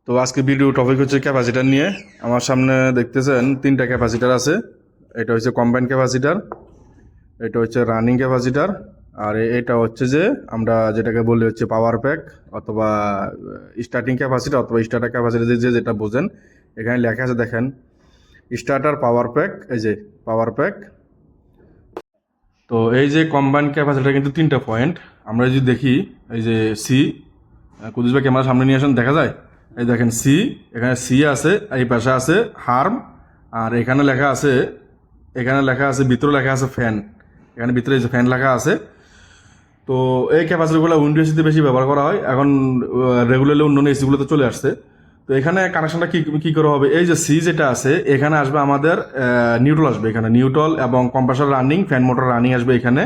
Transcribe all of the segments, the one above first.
তো আজকে video topic হচ্ছে ক্যাপাসিটার নিয়ে। আমার সামনে দেখতেছেন তিনটা ক্যাপাসিটার আছে। এটা হচ্ছে কম্বাইন্ড ক্যাপাসিটার, এটা হচ্ছে রানিং ক্যাপাসিটার, আর এটা হচ্ছে যে আমরা যেটাকে বলি হচ্ছে পাওয়ার প্যাক অথবা স্টার্টিং ক্যাপাসিটার অথবা স্টার্টার ক্যাপাসিটার, যে যেটা বোঝেন। এখানে লেখা আছে দেখেন, স্টার্টার, পাওয়ার প্যাক। এই যে পাওয়ার প্যাক। তো এই যে কম্বাইন্ড ক্যাপাসিটার কিন্তু তিনটা পয়েন্ট। আমরা যদি দেখি, এই যে সি, কুদুস ভাই ক্যামেরা সামনে নিয়ে আসেন, দেখা যায়। এই দেখেন সি, এখানে সি আছে, এই পাশে আছে হার্ম, আর এখানে লেখা আছে, ভিতরে লেখা আছে ফ্যান। এখানে ভিতরে যে ফ্যান লেখা আছে। তো এই ক্যাপাসিটিগুলো উইন্ডো এসিতে বেশি ব্যবহার করা হয়, এখন রেগুলারলি অন্য এসিগুলোতে চলে আসছে। তো এখানে কানেকশনটা কী করে হবে, এই যে সি যেটা আছে এখানে আসবে আমাদের নিউট্রাল আসবে, এখানে নিউট্রাল এবং compressor running, fan motor running আসবে এখানে।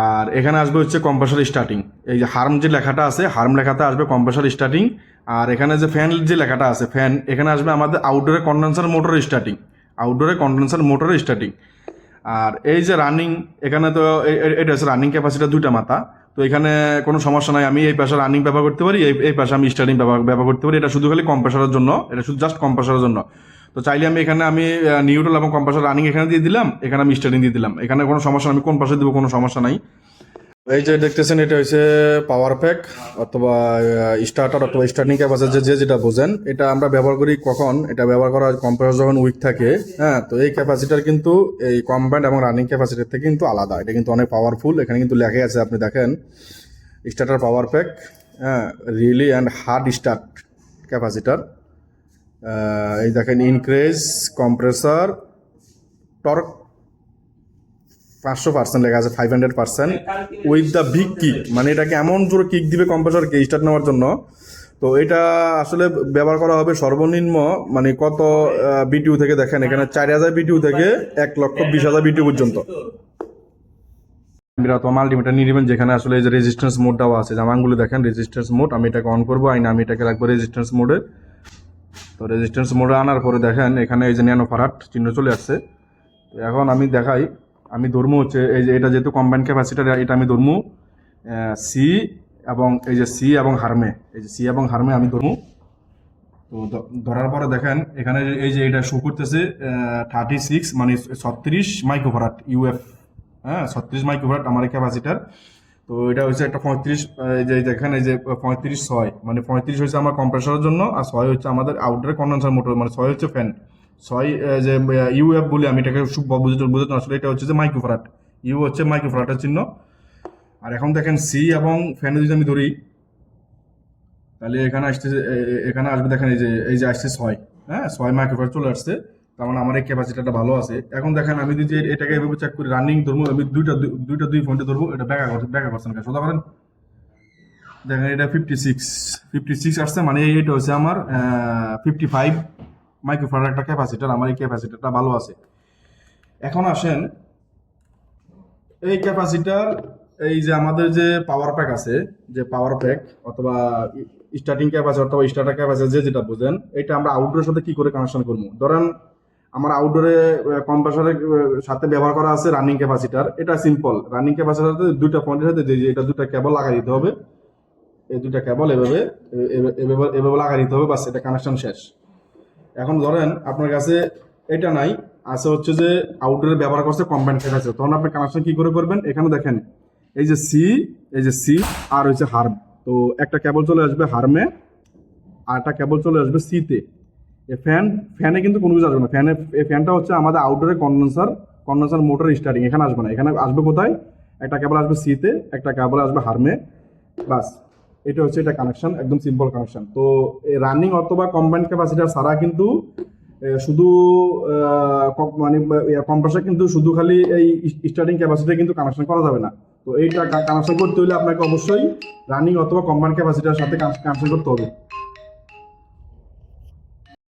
আর এখানে আসবে হচ্ছে কম্প্রেসর স্টার্টিং। এই যে হার্ম যে লেখাটা আছে, হার্ম লেখাতে আসবে কম্প্রেসর স্টার্টিং। আর এখানে যে ফ্যান যে লেখাটা আছে, ফ্যান, এখানে আসবে আমাদের আউটডোরে কন্ডেন্সার মোটর স্টার্টিং, আর এই যে রানিং, এখানে তো এটা হচ্ছে রানিং ক্যাপাসিটি দুইটা মাথা। তো এখানে কোনো সমস্যা নাই, আমি এই পাশে রানিং ব্যবহার করতে পারি, এই পাশে আমি স্টার্টিং ব্যবহার করতে পারি। এটা শুধু খালি কম্প্রেসরের জন্য, এটা শুধু জাস্ট কম্প্রেসরের জন্য। তো চাইলে আমি এখানে নিউট্রাল এবং কম্প্রেসর রানিং এখানে দিয়ে দিলাম, এখানে আমি স্টার্টিং দিয়ে দিলাম, এখানে কোনো সমস্যা নাই, আমি কোন পাশে দেবো কোনো সমস্যা নাই। এই যে দেখতেছেন, এটা হচ্ছে পাওয়ার প্যাক অথবা স্টার্টার অথবা স্টার্টিং ক্যাপাসিটার, যে যেটা বোঝেন। এটা আমরা ব্যবহার করি কখন, এটা ব্যবহার করা কম্প্রেসর যখন উইক থাকে। হ্যাঁ, তো এই ক্যাপাসিটার কিন্তু এই কম্বাইন্ড এবং রানিং ক্যাপাসিটার থেকে কিন্তু আলাদা, এটা কিন্তু অনেক পাওয়ারফুল। এখানে কিন্তু লেখা আছে, আপনি দেখেন, স্টার্টার পাওয়ার প্যাক, হ্যাঁ, really and hard start capacitor. এই দেখেন, ইনক্রিজ কম্প্রেসর টর্ক 500% লেখা আছে, 500% উইথ দ্য বিগ কিক, মানে এটাকে এমন জোরে কিক দিবে কম্প্রেসরকে স্টার্ট নেওয়ার জন্য। তো এটা আসলে ব্যবহার করা হবে সর্বনিম্ন, মানে কত বিটিউ থেকে, দেখেন এখানে 4000 বিটিউ থেকে 1,20,000 বিটিউ পর্যন্ত। মাল্টিমিটার নিয়ে নেবেন, যেখানে আসলে এই যে রেজিস্ট্যান্স মোডটাও আছে, জামানগুলো দেখেন রেজিস্ট্যান্স মোড। আমি এটাকে অন করবো, আমি এটাকে রাখবো রেজিস্ট্যান্স মোডে। তো রেজিস্ট্যান্স মোডে আনার পরে দেখেন এখানে এই যে ন্যানো ফারাড চিহ্ন চলে আসছে। তো এখন আমি দেখাই, আমি ধর্ম হচ্ছে এই যে, এটা যেহেতু কম্বাইন্ড ক্যাপাসিটার, এটা আমি ধর্ম সি এবং এই যে সি এবং হার্মে, এই যে সি এবং হার্মে আমি ধর্ম। তো ধরার পরে দেখেন এখানে এই যে এটা শো করতেছে 36, মানে 36 মাইক্রোফারাড ইউএফ। হ্যাঁ, 36 মাইক্রোফারাড আমার এই ক্যাপাসিটার। তো এটা হচ্ছে একটা 35, এই যে দেখেন এই যে 35/6, মানে 35 হচ্ছে আমার কম্প্রেসরের জন্য, আর 6 হচ্ছে আমাদের আউটডোর কন্ডেন্সার মোটর, মানে 6 হচ্ছে ফ্যান। 6 যে ইউএফ বলি আমি এটাকে বুঝতে আসলে এটা হচ্ছে যে মাইক্রোফারাড, ইউ হচ্ছে মাইক্রোফারাডের চিহ্ন। আর এখন দেখেন সি এবং ফ্যানে যদি আমি ধরি, তাহলে এখানে আসছে, এখানে আসবে দেখেন এই যে আসছে 6, হ্যাঁ, 6 মাইক্রোফারাড চলে আসছে। তার মানে আমার এই ক্যাপাসিটারটা ভালো আছে। এখন দেখেন আমি যদি এটাকে এভাবে চেক করি, রানিং ধরবো, আমি দুই পয়েন্টে ধরবো, এটা ব্যাকা করছেন কেন সোজা করেন, দেখেন এটা 56 আসছে, মানে এইটা হচ্ছে আমার 55 মাইক্রোফারাড একটা ক্যাপাসিটার। আমার এই ক্যাপাসিটারটা ভালো আছে। এখন আসেন, এই ক্যাপাসিটার, এই যে আমাদের যে পাওয়ার প্যাক আছে, যে পাওয়ার প্যাক অথবা স্টার্টিং ক্যাপাসিটার অথবা স্টার্টার ক্যাপাসিটার, যে যেটা বোঝেন, এটা আমরা আউটডোরের সাথে কি করে কানেকশন করবো। ধরেন আমার আউটডোরে কম্প্রেসরের সাথে ব্যবহার করা আছে রানিং ক্যাপাসিটার। এটা সিম্পল, রানিং ক্যাপাসিটারতে দুইটা পয়েন্টের সাথে যে এটা দুটা কেবল লাগাই দিতে হবে, এই দুটা কেবল এভাবে লাগাই দিতে হবে, বাস, এটা কানেকশন শেষ। এখন ধরেন আপনার কাছে এটা নাই, আছে হচ্ছে যে আউটডোরে ব্যবহার করছে কম্বাইন্ড ক্যাপাসিটার, তখন আপনি কানেকশন কি করে করবেন। এখানে দেখেন এই যে সি আর হচ্ছে হার্ম। তো একটা কেবল চলে আসবে হার্মে, আর একটা কেবল চলে আসবে সিতে। ফ্যানে কিন্তু কোনো কিছু আসবে না। ফ্যানটা হচ্ছে আমাদের আউটডোরে কন্ডেন্সার মোটর স্টার্টিং, এখানে আসবে না। এখানে আসবে কোথায়, একটা কেবল আসবে সিতে, একটা কেবল আসবে হার্মে, বাস। এটা হচ্ছে এটা কানেকশন, একদম সিম্পল কানেকশন। তো এই রানিং অথবা কম্বাইন্ড ক্যাপাসিটার ছাড়া কিন্তু শুধু মানে কম্প্রেসর কিন্তু শুধু খালি এই স্টার্টিং ক্যাপাসিটার কিন্তু কানেকশন করা যাবে না। তো এইটা কানেকশন করতে হলে আপনাকে অবশ্যই রানিং অথবা কম্বাইন্ড ক্যাপাসিটার সাথে কানেকশন করতে হবে।